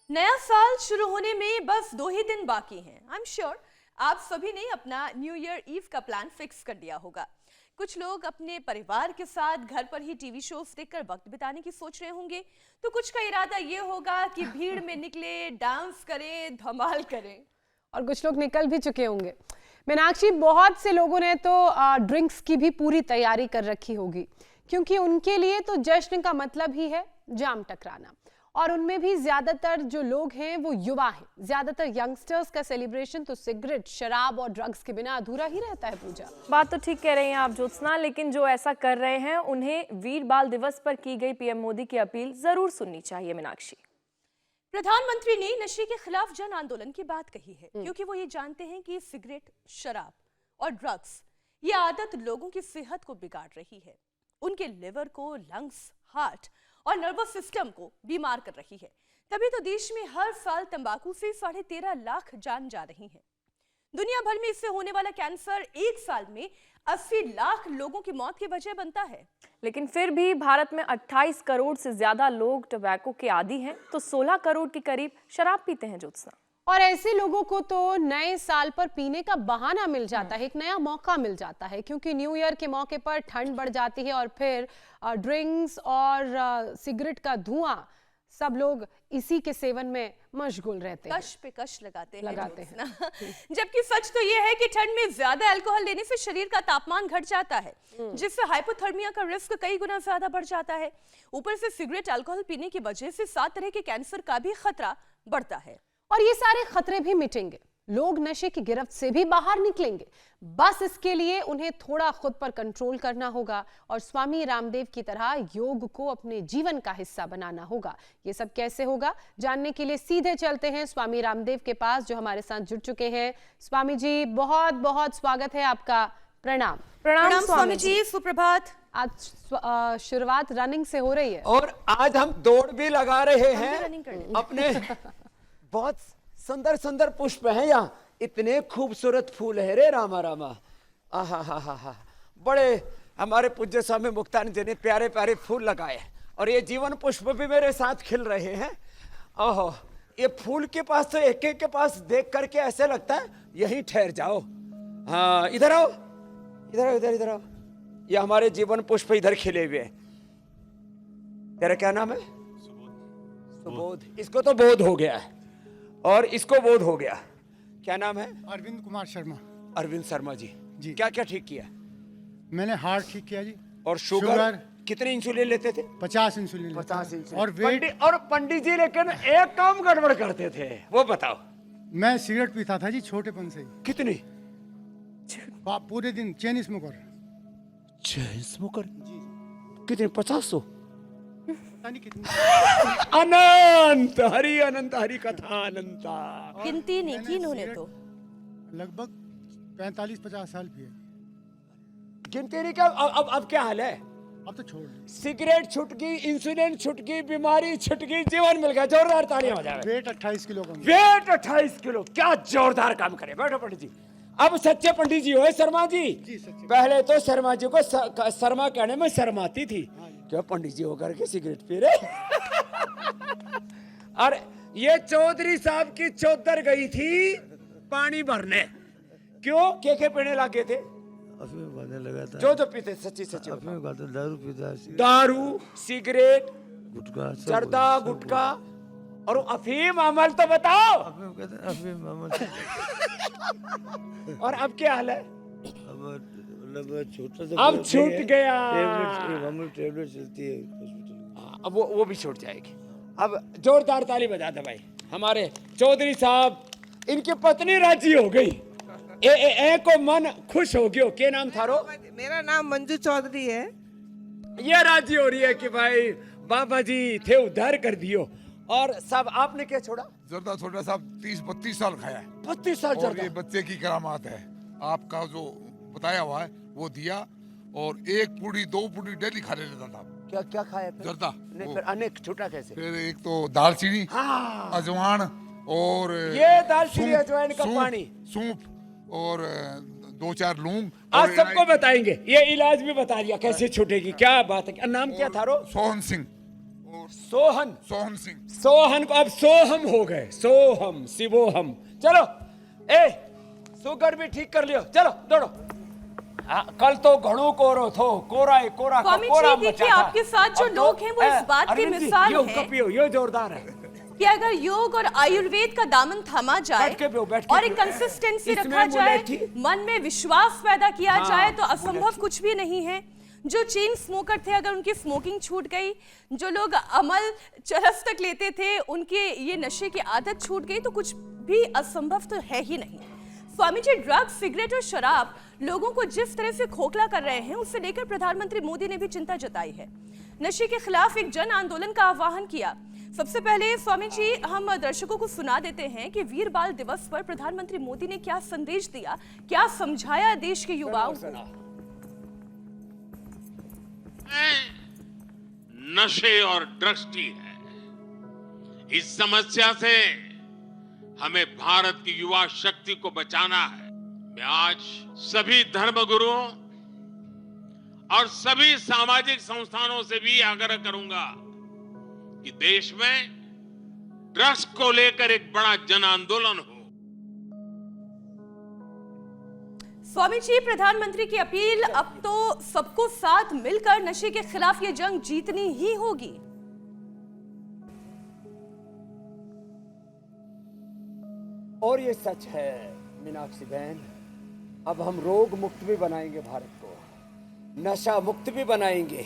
नया साल शुरू होने में बस 2 ही दिन बाकी हैं। आई एम श्योर आप सभी ने अपना न्यू ईयर ईव का प्लान फिक्स कर दिया होगा। कुछ लोग अपने परिवार के साथ घर पर ही टीवी शोज देखकर वक्त बिताने की सोच रहे होंगे, तो कुछ का इरादा ये होगा कि भीड़ में निकले, डांस करें, धमाल करें। और कुछ लोग निकल भी चुके होंगे। मीनाक्षी, बहुत से लोगों ने तो ड्रिंक्स की भी पूरी तैयारी कर रखी होगी, क्योंकि उनके लिए तो जश्न का मतलब ही है जाम टकराना। और उनमें भी ज्यादातर जो लोग हैं वो युवा हैं। ज्यादातर यंगस्टर्स का सेलिब्रेशन तो सिगरेट, शराब और ड्रग्स के बिना अधूरा ही रहता है। पूजा, बात तो ठीक कह रही हैं आप ज्योत्सना, लेकिन जो ऐसा कर रहे हैं उन्हें वीर बाल दिवस पर की गई पीएम मोदी की अपील जरूर सुननी चाहिए। मीनाक्षी, प्रधानमंत्री ने नशे के खिलाफ जन आंदोलन की बात कही है, क्योंकि वो ये जानते हैं कि सिगरेट, शराब और ड्रग्स ये आदत लोगों की सेहत को बिगाड़ रही है। उनके लिवर को, लंग्स, हार्ट और नर्वस सिस्टम को बीमार कर रही है। तभी तो देश में हर साल तंबाकू से 13.5 लाख जान जा रही हैं। दुनिया भर में इससे होने वाला कैंसर एक साल में 80 लाख लोगों की मौत की वजह बनता है। लेकिन फिर भी भारत में 28 करोड़ से ज्यादा लोग टबैको के आदी हैं, तो 16 करोड़ के करीब शराब पीते हैं। ज्योत्सना, और ऐसे लोगों को तो नए साल पर पीने का बहाना मिल जाता है, एक नया मौका मिल जाता है, क्योंकि न्यू ईयर के मौके पर ठंड बढ़ जाती है और फिर ड्रिंक्स और सिगरेट का धुआं, सब लोग इसी के सेवन में मशगूल रहते हैं, कश पे कश लगाते हैं। जबकि सच तो ये है कि ठंड में ज्यादा अल्कोहल लेने से शरीर का तापमान घट जाता है, जिससे हाइपोथर्मिया का रिस्क कई गुना ज्यादा बढ़ जाता है। ऊपर से सिगरेट, अल्कोहल पीने की वजह से 7 तरह के कैंसर का भी खतरा बढ़ता है। और ये सारे खतरे भी मिटेंगे, लोग नशे की गिरफ्त से भी बाहर निकलेंगे। बस इसके लिए उन्हें थोड़ा खुद पर कंट्रोल करना होगा और स्वामी रामदेव की तरह योग को अपने जीवन का हिस्सा बनाना होगा। ये सब कैसे होगा, जानने के लिए सीधे चलते हैं स्वामी रामदेव के पास, जो हमारे साथ जुड़ चुके हैं। स्वामी जी, बहुत बहुत स्वागत है आपका। प्रणाम। प्रणाम स्वामी जी, सुप्रभात। आज शुरुआत रनिंग से हो रही है और आज हम दौड़ भी लगा रहे हैं। अपने बहुत सुंदर सुंदर पुष्प हैं यहाँ, इतने खूबसूरत फूल है रे रामा रामा। आहा हा हा हा, बड़े हमारे पूज्य स्वामी मुक्तानंद जी ने प्यारे प्यारे फूल लगाए, और ये जीवन पुष्प भी मेरे साथ खिल रहे हैं। ओहो, ये फूल के पास तो एक एक के पास देख करके ऐसे लगता है यहीं ठहर जाओ। हाँ, इधर आओ, इधर आओ, इधर आओ। ये हमारे जीवन पुष्प इधर खिले हुए हैं। तेरा क्या नाम है? सुबोध। इसको तो बोध हो गया है और इसको बोध हो गया। क्या नाम है? अरविंद कुमार शर्मा। अरविंद शर्मा जी। जी। क्या क्या ठीक किया? मैंने हार्ट ठीक किया जी। और शुगर? कितने इंसुलिन लेते थे? 50 इंसुलिन। 50 इंसुलिन। और वेट। और पंडित जी लेकिन एक काम गड़बड़ करते थे, वो बताओ। मैं सिगरेट पीता था जी छोटेपन से। कितनी? पूरे दिन चेन स्मोकर। Chain smoker? कितने? 500? पता नहीं कितनी। अनंत हरि, अनंत हरि कथा अनंता। गिनती नहीं की इन्होंने तो। लगभग 45-50 साल पिए। गिनती नहीं क्या? अब क्या हाल है? अब तो छोड़ दी। सिगरेट छूट गई, इंसुलिन छूट गई, बीमारी छूट गई, जीवन मिल गया। जोरदार तालियां हो जाए। वेट 28 किलो कम। वेट 28 किलो, क्या जोरदार काम करे। बैठो पंडित जी। अब सच्चे पंडित जी हो शर्मा जी। पहले तो शर्मा जी को शर्मा कहने में शर्माती थी। क्या पंडित जी होकर के सिगरेट पी रहे? और ये चौधरी साहब की चौधर गई थी पानी भरने। क्यों? के पीने लगे थे? अफीम खाने लगा था। जो पीते सच्ची सच्ची। अफीम खाता, दारू पीता, दारू, सिगरेट, गुटखा, जर्दा, गुटखा और अफीम। अमल तो बताओ। अफीम कहते हैं, अफीम अमल। और अब क्या हाल है? अब छोटा तो अब छूट गया। टेबलेट चलती है हॉस्पिटल। अब वो भी छूट जाएगी। अब जोरदार ताली बजा दे भाई। हमारे चौधरी साहब, इनकी पत्नी राजी हो गई। को मन खुश हो गयो। क्या नाम था रो? मेरा नाम मंजू चौधरी है। ये राजी हो रही है कि भाई बाबा जी थे उद्धार कर दियो। और सब आपने क्या छोड़ा? जर्दा छोटा साहब 30-32 साल खाया है। 32 साल और जर्दा। ये बच्चे की करामात है। आपका जो बताया हुआ है वो दिया, और 1 पूड़ी 2 पूड़ी डेली खा लेता था। क्या क्या खाया फिर? जर्दा। नहीं, फिर अनेक छूटा कैसे? फिर एक तो दालचीनी, हाँ। अजवान, और ये दालचीनी अजवाइन का पानी, सूप, और 2-4 लौंग। आज सबको बताएंगे। ये इलाज भी बता दिया कैसे छूटेगी। क्या बात है। नाम क्या था रो? सोहन सिंह। और सोहन सोहन सिंह। सोहन को अब सोहम हो गए, सोहम शिवोहम। चलो ए शुगर भी ठीक कर लियो, चलो दौड़ो। कल तो घणो कोरो थो, कोरा है, कोरा का स्वामी कोरा जी, देखिए, मचा था। आपके साथ जो अब तो, लोग हैं, वो इस बात की अरविंद जी, मिसाल ये हैं। पियो, ये जोरदार है। कि अगर योग और आयुर्वेद का दामन थामा जाए बैठ के पियो, बैठ के और एक पियो। कंसिस्टेंसी इसमें रखा जाए, मुलेठी। मन में विश्वास पैदा किया हाँ, जाए, तो असंभव मुलेठी। कुछ भी नहीं है। जो चेन स्मोकर थे, अगर उनकी स्मोकिंग छूट गई, जो लोग अमल चरस तक लेते थे, उनके ये नशे की आदत छूट गई, तो कुछ भी असंभव तो है ही नहीं। स्वामी जी, ड्रग्स, सिगरेट और शराब लोगों को जिस तरह से खोखला कर रहे हैं, उससे लेकर प्रधानमंत्री मोदी ने भी चिंता जताई है। नशे के खिलाफ एक जन आंदोलन का आह्वान किया। सबसे पहले स्वामी जी, हम दर्शकों को सुना देते हैं कि वीर बाल दिवस पर प्रधानमंत्री मोदी ने क्या संदेश दिया, क्या समझाया देश के युवाओं को। नशे और ड्रग्स की है। इस समस्या से हमें भारत की युवा शक्ति को बचाना है। मैं आज सभी धर्मगुरुओं और सभी सामाजिक संस्थानों से भी आग्रह करूंगा कि देश में ड्रग्स को लेकर एक बड़ा जन आंदोलन हो। स्वामी जी, प्रधानमंत्री की अपील, अब तो सबको साथ मिलकर नशे के खिलाफ ये जंग जीतनी ही होगी। और ये सच है मीनाक्षी बहन, अब हम रोग मुक्त भी बनाएंगे भारत को, नशा मुक्त भी बनाएंगे।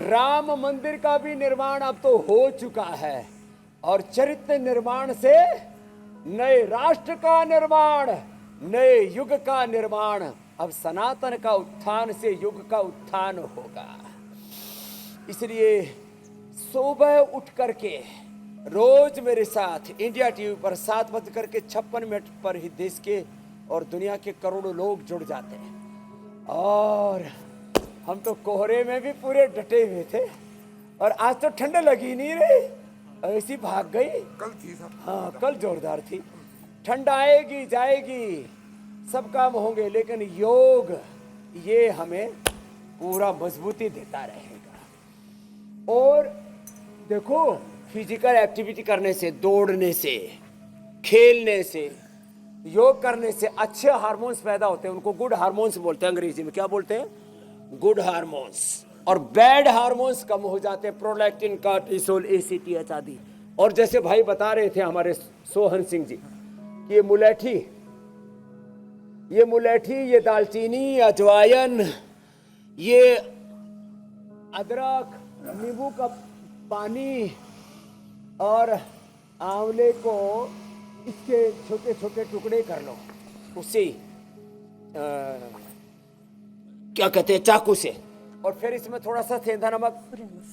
राम मंदिर का भी निर्माण अब तो हो चुका है, और चरित्र निर्माण से नए राष्ट्र का निर्माण, नए युग का निर्माण। अब सनातन का उत्थान से युग का उत्थान होगा। इसलिए सुबह उठ करके रोज मेरे साथ इंडिया टीवी पर 7 बज करके 56 मिनट पर ही देश के और दुनिया के करोड़ों लोग जुड़ जाते हैं। और हम तो कोहरे में भी पूरे डटे हुए थे, और आज तो ठंड लगी नहीं रही, ऐसी भाग गई। कल थी साहब। हाँ, कल जोरदार थी। ठंड आएगी जाएगी, सब काम होंगे, लेकिन योग ये हमें पूरा मजबूती देता रहेगा। और देखो, फिजिकल एक्टिविटी करने से, दौड़ने से, खेलने से, योग करने से अच्छे हार्मोन्स पैदा होते हैं। उनको गुड हार्मोन्स बोलते हैं, अंग्रेजी में क्या बोलते हैं? Good hormones. और बैड हार्मोन्स कम हो जाते हैं, प्रोलैक्टिन, कार्टिसोल, एसीटीएच आदि। और जैसे भाई बता रहे थे हमारे सोहन सिंह जी, ये मुलेठी, ये दालचीनी, अजवाइन, ये अदरक, नींबू का पानी और आंवले को इसके छोटे छोटे टुकड़े कर लो, उससे क्या कहते हैं, चाकू से, और फिर इसमें थोड़ा सा सेंधा नमक,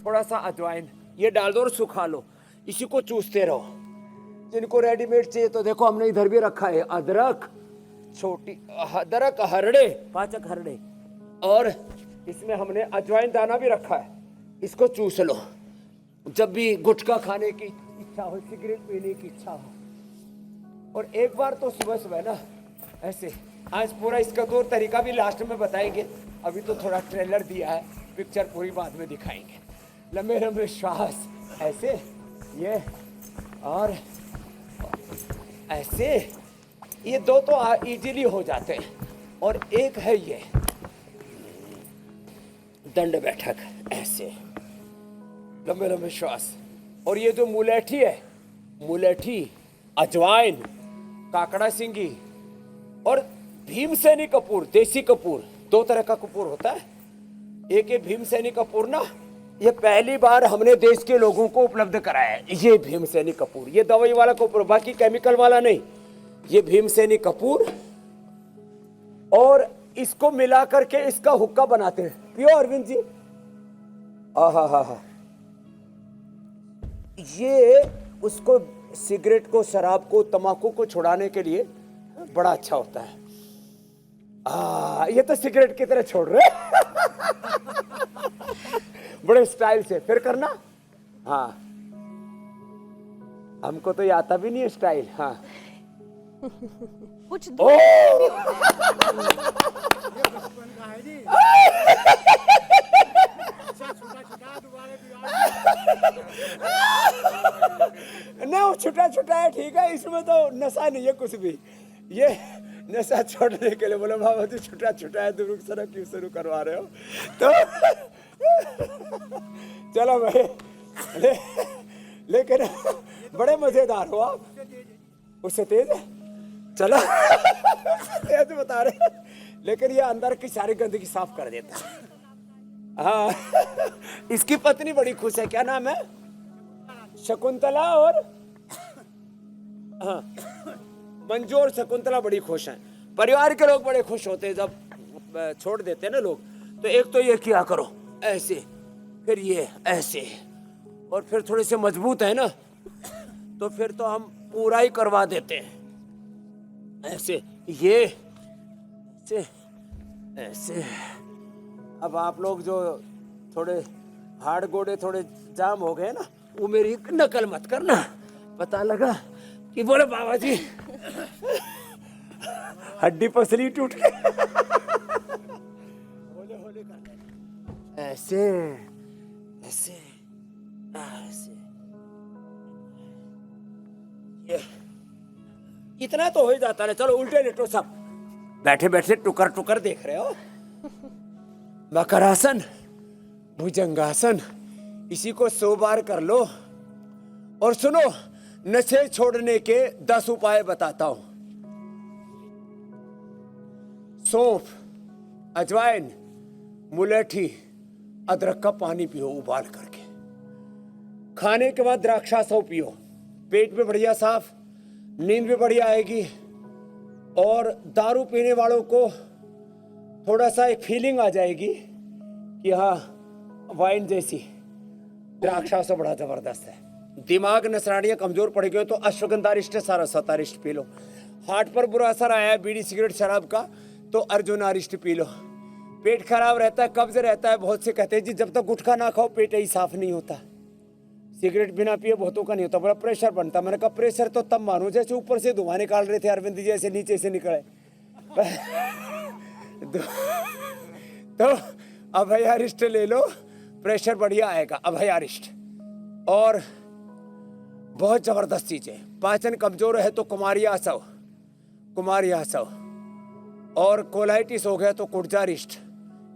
थोड़ा सा अजवाइन, ये डाल दो और सुखा लो। इसी को चूसते रहो। जिनको रेडीमेड चाहिए तो देखो, हमने इधर भी रखा है अदरक, छोटी अदरक, हरड़े, पाचक हरड़े, और इसमें हमने अजवाइन दाना भी रखा है। इसको चूस लो जब भी गुटखा खाने की इच्छा हो, सिगरेट पीने की इच्छा हो। और एक बार तो सुबह सुबह ना ऐसे, आज पूरा इसका दो तरीका भी लास्ट में बताएंगे, अभी तो थोड़ा ट्रेलर दिया है, पिक्चर पूरी बाद में दिखाएंगे। लंबे लंबे श्वास ऐसे, ये और ऐसे, ये दो तो इजीली हो जाते हैं। और एक है ये दंड बैठक, ऐसे लंबे लंबे श्वास। और ये जो मुलेठी है, मुलेठी, अजवाइन, काकड़ा सिंगी और भीमसेनी कपूर, देसी कपूर, दो तरह का कपूर होता है। एक ये भीमसेनी कपूर ना, ये पहली बार हमने देश के लोगों को उपलब्ध कराया है। ये भीमसेनी कपूर, ये दवाई वाला कपूर, बाकी केमिकल वाला नहीं, ये भीमसेनी कपूर। और इसको मिला करके इसका हुक्का बनाते हैं। पियो अरविंद जी। आहा, ये उसको, सिगरेट को, शराब को, तंबाकू को छुड़ाने के लिए बड़ा अच्छा होता है। ये तो सिगरेट की तरह छोड़ रहे बड़े स्टाइल से। फिर करना, हाँ, हमको तो ये आता भी नहीं है स्टाइल। हाँ, कुछ ओ छोटा छोटा दोबारा ना वो छोटा छोटा है, ठीक है, इसमें तो नशा नहीं है कुछ भी। ये नशा छोड़ने के लिए बोले बाबा जी छोटा छोटा है, दुरुक सड़क क्यों शुरू करवा रहे हो? तो चलो भाई, लेकिन बड़े मजेदार हो आप। उससे तेज है, चलो तेज बता रहे, लेकिन ये अंदर की सारी गंदगी साफ कर देता है। हाँ, इसकी पत्नी बड़ी खुश है, क्या नाम है? शकुंतला। और हाँ, मंजू और शकुंतला बड़ी खुश हैं। परिवार के लोग बड़े खुश होते हैं जब छोड़ देते हैं ना लोग। तो एक तो ये किया करो ऐसे, फिर ये ऐसे, और फिर थोड़े से मजबूत है ना तो फिर तो हम पूरा ही करवा देते हैं। ऐसे, ये ऐसे ऐसे। अब आप लोग जो थोड़े हाड़ गोड़े थोड़े जाम हो गए ना, वो मेरी नकल मत करना। पता लगा कि बोले बाबा जी हड्डी पसली टूट के होले होले कर ऐसे ऐसे ऐसे। ये इतना तो हो ही जाता है। चलो उल्टे लेटो सब, बैठे बैठे टुकर टुकर देख रहे हो। मकरासन, भुजंगासन, इसी को 100 बार कर लो। और सुनो, नशे छोड़ने के 10 उपाय बताता हूं। सौंफ, अजवाइन, मुलेठी, अदरक का पानी पियो उबाल करके। खाने के बाद द्राक्षासव पियो, पेट भी बढ़िया साफ, नींद भी बढ़िया आएगी। और दारू पीने वालों को थोड़ा सा एक फीलिंग आ जाएगी कि हाँ वाइन जैसी। द्राक्षासव बड़ा जबरदस्त है। दिमाग नसरानियाँ कमजोर पड़ गए तो ashwagandharishta Saraswatarishta P low. Heart पर बुरा असर आया है बीड़ी सिगरेट शराब का तो अर्जुनारिष्ट पी लो। पेट खराब रहता है, कब्ज रहता है, बहुत से कहते हैं जी जब तक गुटखा ना खाओ पेट ही साफ नहीं होता। सिगरेट बिना पिए बहुतों का नहीं होता, बड़ा प्रेशर बनता। मैंने कहा प्रेशर तो तब मानो जैसे ऊपर से धुआं निकाल रहे थे अरविंद जी, ऐसे नीचे से निकले। तो अभयारिष्ट ले लो, प्रेशर बढ़िया आएगा अभयारिष्ट। और बहुत जबरदस्त चीज है। पाचन कमजोर है तो कुमारियासव, कुमारियासव। और कोलाइटिस हो गया तो कुर्जारिष्ट।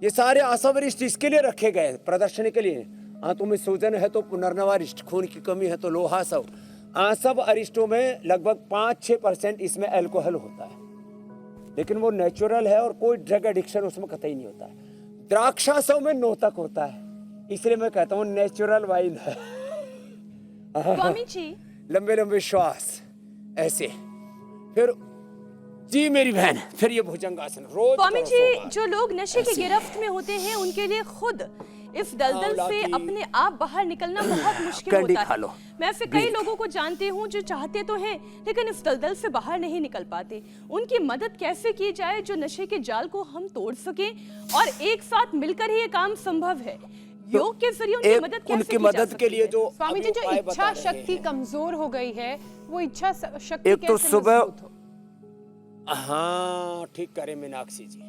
ये सारे आसवरिष्ट इसके लिए रखे गए प्रदर्शनी के लिए। आंतों में सूजन है तो पुनर्नवारिष्ट, खून की कमी है तो लोहासव। आसव अरिष्टों में लगभग 5-6% इसमें अल्कोहल होता है, लेकिन वो नेचुरल है और कोई ड्रग एडिक्शन उसमें कतई नहीं होता है। द्राक्षासव में नोतक होता है, इसलिए मैं कहता हूँ नेचुरल वाइन है। स्वामी जी, लंबे लंबे श्वास ऐसे। फिर जी मेरी बहन, फिर ये भुजंगासन रोज। स्वामी जी, जो लोग नशे की गिरफ्त में होते हैं उनके लिए खुद इस दलदल से अपने आप बाहर निकलना बहुत मुश्किल होता है। मैं ऐसे कई लोगों को जानती हूँ जो चाहते तो हैं लेकिन इस दलदल से बाहर नहीं निकल पाते। उनकी मदद कैसे की जाए जो नशे के जाल को हम तोड़ सकें, और एक साथ मिलकर ही ये काम संभव है। योग के जरिए उनकी मदद कैसे उनकी की जा मदद सकती के लिए है? जो स्वामी जी, जो इच्छा शक्ति कमजोर हो गई है वो इच्छा शक्ति एक तो कैसे सुबह, मजबूत हो? हाँ ठीक करे मीनाक्षी जी,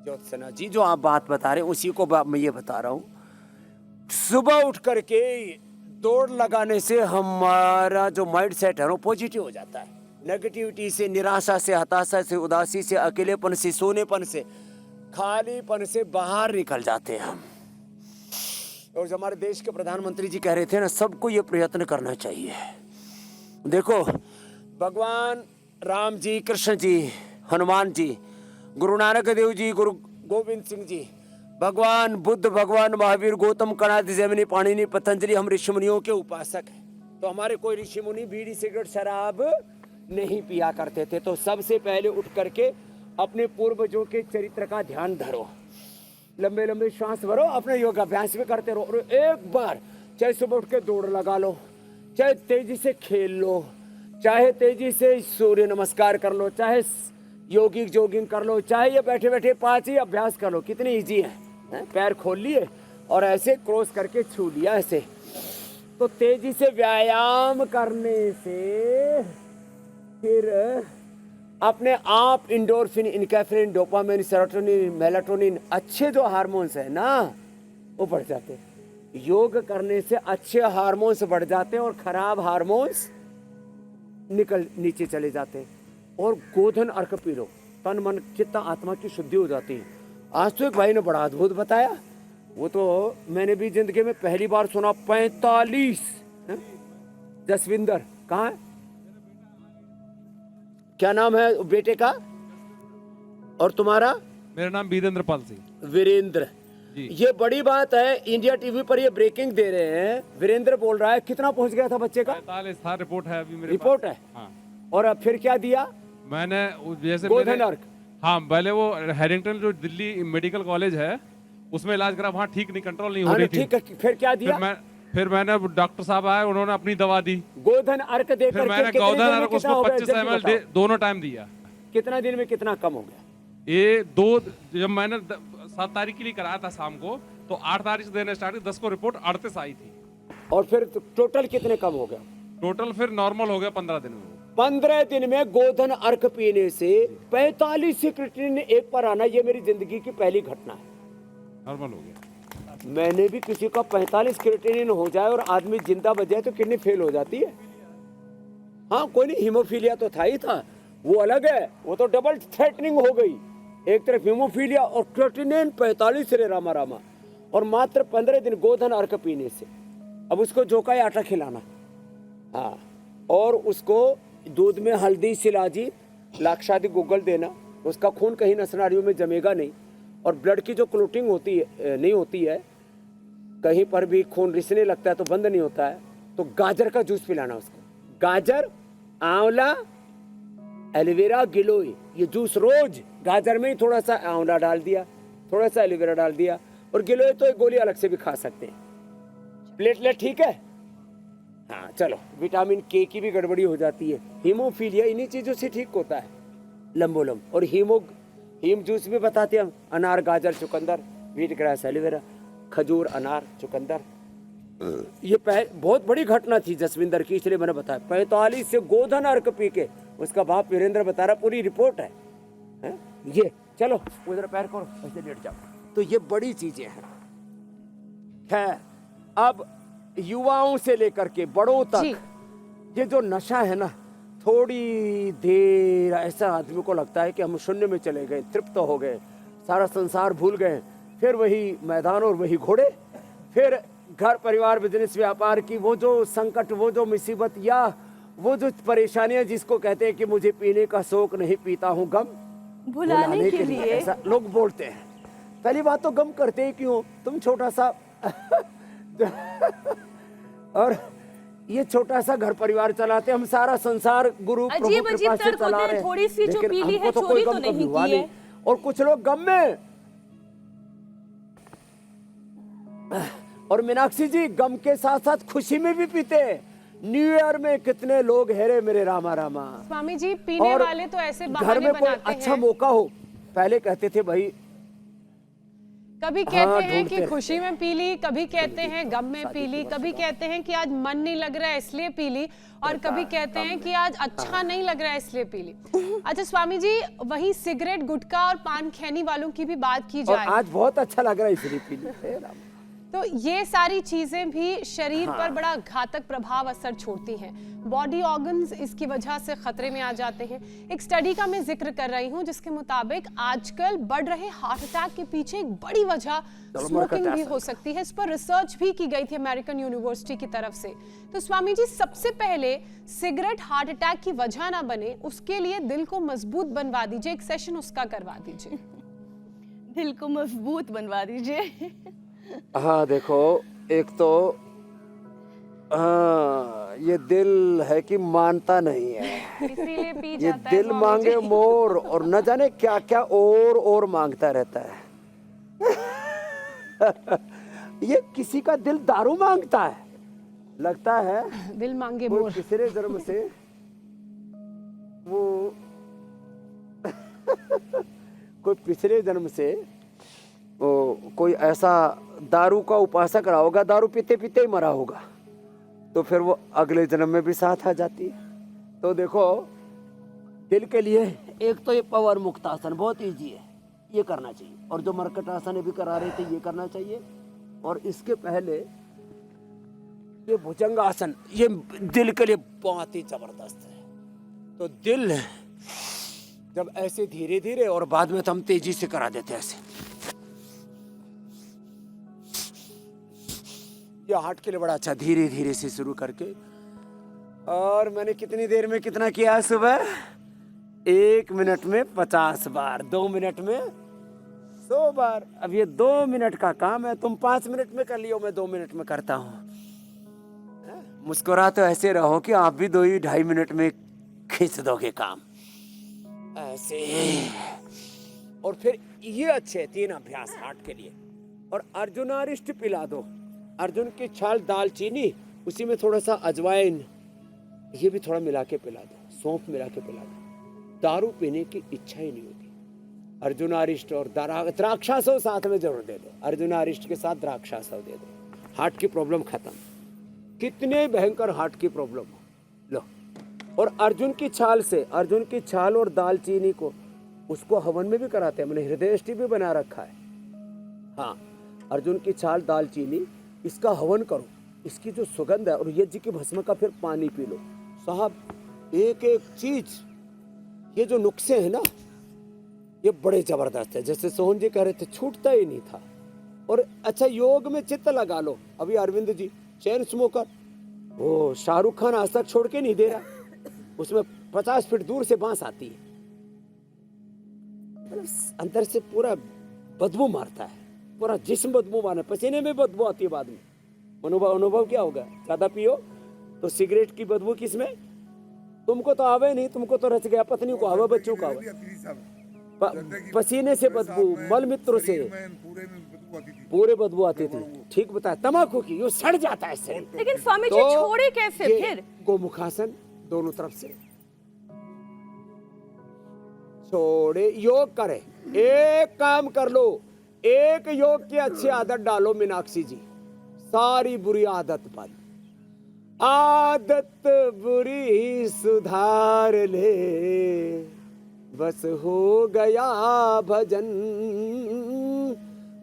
ज्योत्सना जी, जो आप बात बता रहे हैं उसी को मैं ये बता रहा हूँ। सुबह उठ करके दौड़ लगाने से हमारा जो माइंड सेट है वो पॉजिटिव हो जाता है। नेगेटिविटी से, निराशा से, हताशा से, उदासी से, अकेलेपन से, सोनेपन से, खालीपन से बाहर निकल जाते हैं हम। और जो हमारे देश के प्रधानमंत्री जी कह रहे थे ना, सबको ये प्रयत्न करना चाहिए। देखो भगवान राम जी, कृष्ण जी, हनुमान जी, गुरु नानक देव जी, गुरु गोविंद सिंह जी, भगवान बुद्ध, भगवान महावीर, गौतम, कणाद, जैमिनी, पाणिनि, पतंजलि, हम ऋषि मुनियों के उपासक हैं। तो हमारे कोई ऋषि मुनि बीड़ी सिगरेट शराब नहीं पिया करते थे। तो सबसे पहले उठ करके अपने पूर्वजों के चरित्र का ध्यान धरो, लंबे लंबे श्वास भरो, अपने योगाभ्यास भी करते रहो। और एक बार चाहे सुबह उठ के दौड़ लगा लो, चाहे तेजी से खेल लो, चाहे तेजी से सूर्य नमस्कार कर लो, चाहे योगिक जोगिंग कर लो, चाहे ये बैठे बैठे 5 ही अभ्यास कर लो। कितनी इजी है। पैर खोल लिए और ऐसे क्रॉस करके छू लिया ऐसे। तो तेजी से व्यायाम करने से फिर अपने आप इंडोर्फिन, इनकैफिन, डोपामिन, सेरोटोनिन, मेलाटोनिन, अच्छे जो हार्मोन्स है ना वो बढ़ जाते हैं। योग करने से अच्छे हार्मोन्स बढ़ जाते हैं और खराब हार्मोन्स निकल नीचे चले जाते हैं। और गोधन अर्क पी लो, तन मन चित्त आत्मा की शुद्धि हो जाती है। आज तो एक भाई ने बड़ा अद्भुत बताया, वो तो मैंने भी जिंदगी में पहली बार सुना। 45 जसविंदर कहाँ है, क्या नाम है बेटे का? और तुम्हारा? मेरा नाम वीरेंद्र पाल सिंह। वीरेंद्र, ये बड़ी बात है। इंडिया टीवी पर ये ब्रेकिंग दे रहे हैं। वीरेंद्र बोल रहा है कितना पहुंच गया था बच्चे का? 45 था, रिपोर्ट है अभी मेरे रिपोर्ट पास। है। हाँ। और अब फिर क्या दिया? मैंने जैसे गोधन अर्क। हाँ, पहले वो हैरिंगटन जो दिल्ली मेडिकल कॉलेज है उसमें इलाज करा, वहाँ ठीक नहीं, कंट्रोल नहीं हो रही थी। ठीक है, फिर क्या दिया? फिर मैंने डॉक्टर साहब आए, उन्होंने अपनी दवा दी। गोधन अर्क देकर फिर मैंने गोधन अर्क उसको 25 ml दोनों टाइम दिया। कितना दिन में कितना कम हो गया? ये जब मैंने 7 तारीख के लिए कराया था शाम को, तो 8 तारीख से देने स्टार्ट 10 को रिपोर्ट 38 आई थी। और फिर टोटल कितने कम हो गया? टोटल फिर नॉर्मल हो गया 15 दिन में। 15 दिन में गोधन अर्क पीने से 45 से क्रिएटिनिन 1 पर आना, ये मेरी जिंदगी की पहली घटना है। नॉर्मल हो गया। मैंने भी किसी का 45 क्रिएटिनिन हो जाए और आदमी जिंदा बच जाए तो किडनी फेल हो जाती है। हाँ, कोई नहीं, हीमोफीलिया तो था ही था, वो अलग है, वो तो डबल थ्रेटनिंग हो गई। एक तरफ हीमोफीलिया और क्रिएटिनिन 45 रे रामा रामा, और मात्र 15 दिन गोधन अर्क पीने से। अब उसको जोका या आटा खिलाना, हाँ, और उसको दूध में हल्दी, शिलाजी, लाक्षादी गुग्गल देना। उसका खून कहीं नसनारियों में जमेगा नहीं, और ब्लड की जो क्लोटिंग होती है नहीं होती है, कहीं पर भी खून रिसने लगता है तो बंद नहीं होता है, तो गाजर का जूस पिलाना उसको। गाजर, आंवला, एलोवेरा, गिलोय, ये जूस रोज। गाजर में ही थोड़ा सा आंवला डाल दिया, थोड़ा सा एलोवेरा डाल दिया, और गिलोय तो एक गोली अलग से भी खा सकते हैं। प्लेटलेट ठीक है? हाँ, चलो, विटामिन के की भी गड़बड़ी हो जाती है। हीमोफीलिया इन्हीं चीजों से ठीक होता है, लंबोलम। और हीम जूस भी बताते हैं हम, अनार, गाजर, चुकंदर, व्हीट ग्रास, एलोवेरा, खजूर, अनार, चुकंदर। ये बहुत बड़ी घटना थी जसविंदर की, इसलिए मैंने बताया। 45 से गोधन अर्क पी के उसका बाप वीरेंद्र बता रहा, पूरी रिपोर्ट है। ये चलो उधर पैर करो, ऐसे लेट जाओ। तो ये बड़ी चीजें हैं। खैर, अब युवाओं से लेकर के बड़ों तक ये जो नशा है ना, थोड़ी देर ऐसा आदमी को लगता है कि हम शून्य में चले गए, तृप्त हो गए, सारा संसार भूल गए। फिर वही मैदान और वही घोड़े, फिर घर परिवार, बिजनेस, व्यापार की वो जो संकट, वो जो मुसीबत, या वो जो परेशानियां जिसको कहते हैं कि मुझे पीने का शौक नहीं, पीता हूँ गम भुलाने के लिए। ऐसा लोग बोलते हैं। पहली बात तो गम करते ही क्यों? तुम छोटा सा और ये छोटा सा घर परिवार चलाते, हम सारा संसार गुरु प्रभु कृपा से चला रहे हैं। थोड़ी सी जो लेकिन पीली है, हमको तो चोरी कोई तो गम कभी नहीं हुआ की है। नहीं। और कुछ लोग गम में, और मीनाक्षी जी गम के साथ साथ खुशी में भी पीते हैं। न्यू ईयर में कितने लोग हेरे मेरे रामा रामा। स्वामी जी, पीने और वाले तो ऐसे घर बहाने में कोई बनाते अच्छा हैं। मौका हो, पहले कहते थे भाई, कभी हाँ, कहते हैं कि ढूंढते खुशी में पी ली, कभी कहते हैं गम में पी ली, कभी कहते हैं कि आज मन नहीं लग रहा है इसलिए पी ली, और कभी कहते हैं कि आज अच्छा नहीं लग रहा है इसलिए पी ली। अच्छा स्वामी जी, वही सिगरेट, गुटखा और पान खैनी वालों की भी बात की और जाए आज बहुत अच्छा लग रहा है इसलिए पी ली। हे राम। तो ये सारी चीजें भी शरीर पर बड़ा घातक प्रभाव असर छोड़ती हैं। बॉडी ऑर्गन्स इसकी वजह से खतरे में आ जाते हैं। एक स्टडी का मैं जिक्र कर रही हूं जिसके मुताबिक आजकल बढ़ रहे हार्ट अटैक के पीछे एक बड़ी वजह स्मोकिंग भी हो सकती है। इस पर रिसर्च भी की गई थी अमेरिकन यूनिवर्सिटी की तरफ से। तो स्वामी जी, सबसे पहले सिगरेट हार्ट अटैक की वजह ना बने, उसके लिए दिल को मजबूत बनवा दीजिए, एक सेशन उसका करवा दीजिए। दिल को मजबूत बनवा दीजिए। हाँ देखो, एक तो हाँ, ये दिल है कि मानता नहीं है, इसीलिए पी ये जाता है दिल स्वामी मांगे जी। मोर, और न जाने क्या क्या और मांगता रहता है। ये किसी का दिल दारू मांगता है, लगता है दिल मांगे कोई मोर। पिछले जन्म से वो कोई पिछले जन्म से कोई ऐसा दारू का उपासक रहा होगा, दारू पीते पीते ही मरा होगा, तो फिर वो अगले जन्म में भी साथ आ जाती है। तो देखो, दिल के लिए एक तो ये पवर मुक्त आसन बहुत इजी है, ये करना चाहिए। और जो मरकट आसन भी करा रहे थे, ये करना चाहिए। और इसके पहले ये भुजंगासन ये दिल के लिए बहुत ही जबरदस्त है। तो दिल जब ऐसे धीरे धीरे और बाद में तो हम तेजी से करा देते हैं ऐसे। ये हार्ट के लिए बड़ा अच्छा, धीरे धीरे से शुरू करके। और मैंने कितनी देर में कितना किया है सुबह? 1 मिनट में 50 बार, 2 मिनट में 100 बार। अब ये 2 मिनट का काम है, तुम 5 मिनट में कर लियो, मैं 2 मिनट में करता हूँ। मुस्कुरा तो ऐसे रहो कि आप भी 2-2.5 मिनट में खींच दोगे काम ऐसे। और फिर ये अच्छे 3 अभ्यास हार्ट के लिए। और अर्जुनारिष्ट पिला दो, अर्जुन की छाल, दालचीनी, उसी में थोड़ा सा अजवाइन, ये भी थोड़ा मिला के पिला दो, सौंफ मिला के पिला दो। दारू पीने की इच्छा ही नहीं होगी। अर्जुनारिष्ट और द्राक्षासव साथ में जरूर दे दो, अर्जुनारिष्ट के साथ द्राक्षासव दे दो, हार्ट की प्रॉब्लम खत्म। कितने भयंकर हार्ट की प्रॉब्लम हो, लो। और अर्जुन की छाल से, अर्जुन की छाल और दालचीनी को, उसको हवन में भी कराते हैं, मैंने हृदयष्टि भी बना रखा है। हाँ, अर्जुन की छाल, दालचीनी, इसका हवन करो, इसकी जो सुगंध है, और यज्ञ की भस्म का फिर पानी पी लो। साहब एक एक चीज, ये जो नुस्खे हैं ना, ये बड़े जबरदस्त है। जैसे सोहन जी कह रहे थे, छूटता ही नहीं था। और अच्छा, योग में चित्त लगा लो। अभी अरविंद जी चैन स्मोकर, वो शाहरुख खान आज तक छोड़ के नहीं दे रहा, उसमें 50 फीट दूर से बांस आती है, अंदर से पूरा बदबू मारता है, पूरा जिस्म बदबू मारना, पसीने में बदबू आती है बाद में। अनुभव क्या होगा? ज्यादा पियो तो सिगरेट की बदबू किसमें? तुमको तो आवे नहीं, तुमको तो रच गया, पत्नी को आवे, बच्चों को आवे, पसीने से बदबू, मल मूत्र से पूरे बदबू आती थी। ठीक बताया, तम्बाकू की यो सड़ जाता है शरीर। लेकिन स्वामी जी छोड़े कैसे फिर? गोमुखासन दोनों तरफ से छोड़े, योग करे। एक काम कर लो, एक योग की अच्छी आदत डालो मीनाक्षी जी, सारी बुरी आदत बंद। आदत बुरी सुधार ले, बस हो गया भजन,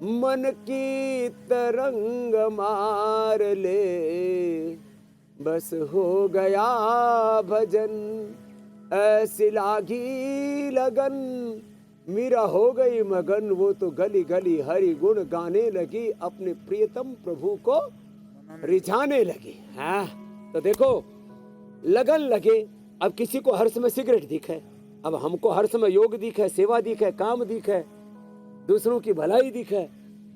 मन की तरंग मार ले, बस हो गया भजन। ऐसी लागी लगन, मीरा हो गई मगन, वो तो गली गली हरि गुण गाने लगी, अपने प्रियतम प्रभु को रिझाने लगी। हाँ, तो देखो लगन लगे। अब किसी को हर समय सिगरेट दिखे, अब हमको हर समय योग दिखे, सेवा दिखे, काम दिखे, दूसरों की भलाई दिखे।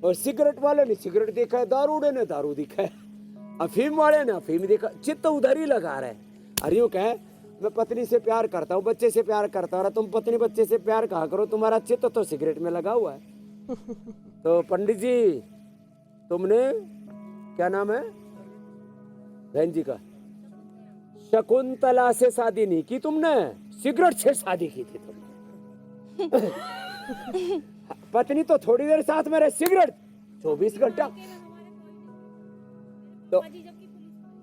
और सिगरेट वाले ने सिगरेट देखा है, दारूडे ने दारू दिखा है, अफीम वाले ने अफीम देखा, चित्त उधर ही लगा रहे। अरे यूं कहे, मैं पत्नी से प्यार करता हूँ, बच्चे से प्यार करता हूँ, तुम पत्नी बच्चे से प्यार कहा करो, तुम्हारा चित्त तो सिगरेट में लगा हुआ है। तो पंडित जी, तुमने क्या नाम है बहन जी का? शकुंतला से शादी नहीं की तुमने, सिगरेट से शादी की थी तुमने। पत्नी तो थोड़ी देर साथ में रहे, सिगरेट 24 घंटा। तो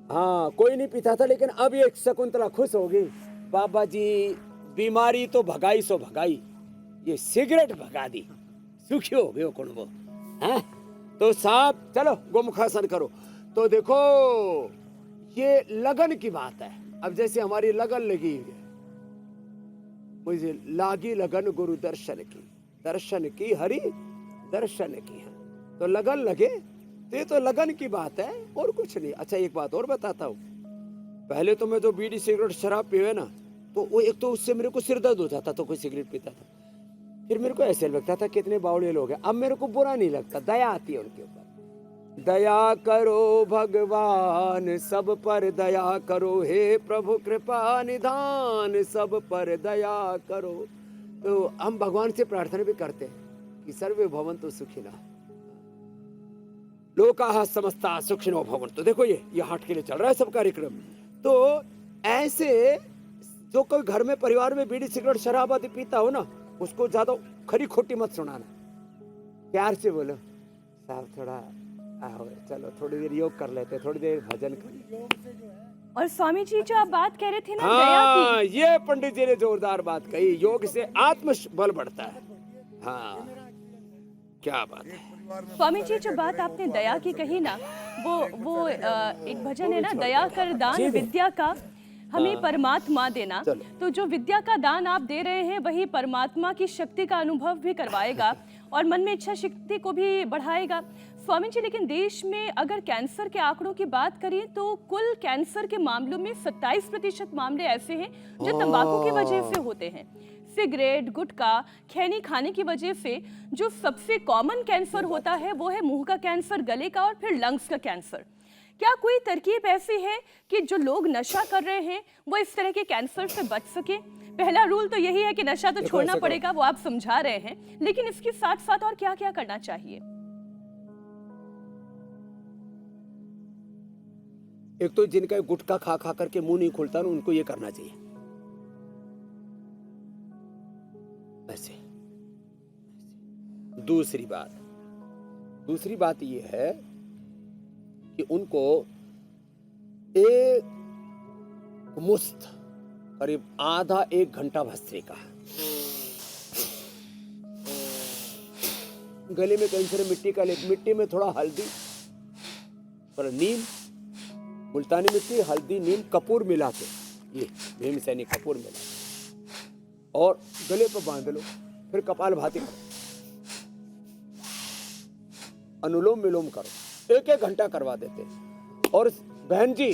हाँ, कोई नहीं पीता था, लेकिन अब ये शकुंतला खुश हो गई, बाबा जी बीमारी तो भगाई सो भगाई, ये सिगरेट भगा दी, सुखी हो गए कौन वो है। तो साहब चलो गोमुखासन करो। तो देखो ये लगन की बात है। अब जैसे हमारी लगन लगी है, मुझे लागी लगन गुरु दर्शन की, दर्शन की हरि दर्शन की है, तो लगन लगे, तो ये तो लगन की बात है और कुछ नहीं। अच्छा एक बात और बताता हूँ, पहले तो मैं जो बीड़ी सिगरेट शराब पीवे ना, तो वो एक तो उससे मेरे को सिर दर्द हो जाता, तो कोई सिगरेट पीता था, फिर मेरे को ऐसे लगता था कितने बावड़े लोग हैं। अब मेरे को बुरा नहीं लगता, दया आती है उनके ऊपर। दया करो भगवान, सब पर दया करो, हे प्रभु कृपा निधान, सब पर दया करो। तो हम भगवान से प्रार्थना भी करते हैं कि सर्वे भवन्तु सुखिनः, लोकाः समस्ता सुखिनो भवन्तु। देखो ये हार्ट के लिए चल रहा है सब कार्यक्रम। तो ऐसे जो कोई घर में परिवार में बीड़ी सिगरेट शराब आदि पीता हो ना, उसको ज्यादा खरी खोटी मत सुनाना, प्यार से बोलो, साहब थोड़ा आओ, चलो थोड़ी देर योग कर लेते, थोड़ी देर भजन कर। और स्वामी जी जो आप बात कह रहे थे ना, दया की, ये पंडित जी ने जोरदार बात कही, योग से आत्म बल बढ़ता है। हाँ, क्या बात है। स्वामी जी, जो बात आपने दया की कही ना, वो एक भजन है ना, दया कर दान विद्या का हमें परमात्मा देना। तो जो विद्या का दान आप दे रहे हैं वही परमात्मा की शक्ति का अनुभव भी करवाएगा और मन में इच्छा शक्ति को भी बढ़ाएगा। स्वामी जी, लेकिन देश में अगर कैंसर के आंकड़ों की बात करें तो कुल कैंसर के मामलों में 27% मामले ऐसे हैं जो तंबाकू की वजह से होते हैं। सिगरेट, गुटखा, खैनी खाने की वजह से जो सबसे कॉमन कैंसर होता है वो है मुंह का कैंसर, गले का और फिर लंग्स का कैंसर। क्या कोई तरकीब ऐसी है कि जो लोग नशा कर रहे हैं वो इस तरह के कैंसर से बच सके? पहला रूल तो यही है कि नशा तो छोड़ना पड़ेगा, वो आप समझा रहे हैं, लेकिन इसके साथ साथ और क्या क्या करना चाहिए? एक तो जिनका गुटखा खा खा करके मुंह नहीं खुलता ना, उनको ये करना चाहिए ऐसे। दूसरी बात ये है कि उनको एक मुश्त करीब आधा 1 घंटा भस्त्रे का, गले में कैंसर मिट्टी का लेप, मिट्टी में थोड़ा हल्दी और नीम, मुल्तानी मिट्टी, हल्दी, नीम, कपूर मिला के, ये भीमसेनी कपूर मिला और गले पर बांध लो। फिर कपाल भाती करो, अनुलोम विलोम करो, 1-1 घंटा करवा देते हैं। और बहन जी,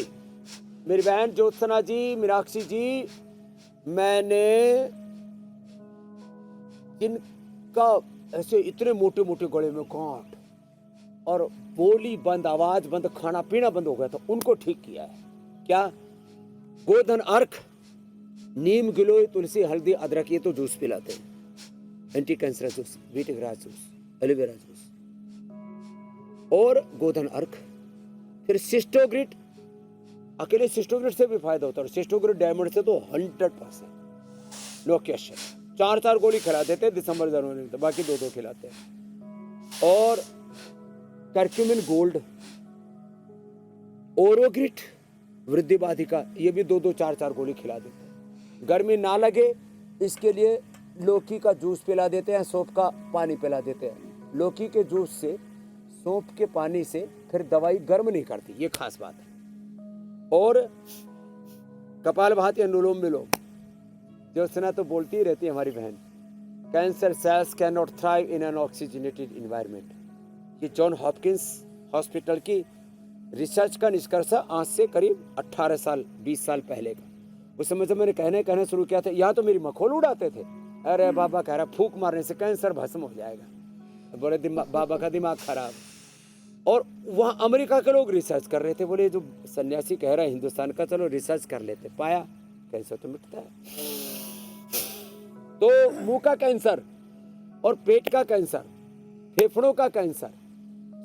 मेरी बहन ज्योत्सना जी, मीनाक्षी जी, मैंने जिनका ऐसे इतने मोटे मोटे गले में गांठ और बोली बंद, आवाज बंद, खाना पीना बंद हो गया था, उनको ठीक किया है। क्या? गोधन अर्क, नीम, गिलोय, तुलसी, हल्दी, अदरक, ये तो जूस पिलाते हैं, anti cancer juice, wheatgrass juice, aloe vera juice और गोधन अर्क। फिर सिस्टोग्रिट, अकेले सिस्टोग्रिट से भी फायदा होता है, सिस्टोग्रिट डायमंड से तो 100%, नो क्वेश्चन। 4-4 गोली खिला देते हैं दिसंबर जनवरी में, तो बाकी 2-2 खिलाते हैं। और कर्क्यूमिन गोल्ड, ओरोग्रिट, वृद्धि बाधिका, ये भी 2-2, 4-4 गोली खिला देते हैं। गर्मी ना लगे इसके लिए लौकी का जूस पिला देते हैं, सौंफ का पानी पिला देते हैं। लौकी के जूस से, सौंफ के पानी से फिर दवाई गर्म नहीं करती, ये खास बात है। और कपालभाति, अनुलोम विलोम, ज्योत्सना तो बोलती ही रहती है हमारी बहन, cancer cells can not thrive in an oxygenated environment. ये जॉन हॉपकिंस हॉस्पिटल की रिसर्च का निष्कर्ष आज से करीब 18 साल 20 साल पहले का। उस समय जब मैंने कहना शुरू किया था, यहाँ तो मेरी मखौल उड़ाते थे, अरे बाबा कह रहा फूंक मारने से कैंसर भस्म हो जाएगा, बोले बाबा का दिमाग खराब। और वहाँ अमेरिका के लोग रिसर्च कर रहे थे, बोले जो सन्यासी कह रहा है हिंदुस्तान का, चलो रिसर्च कर लेते, पाया कैंसर तो मिटता है। तो मुंह का कैंसर और पेट का कैंसर, फेफड़ों का कैंसर,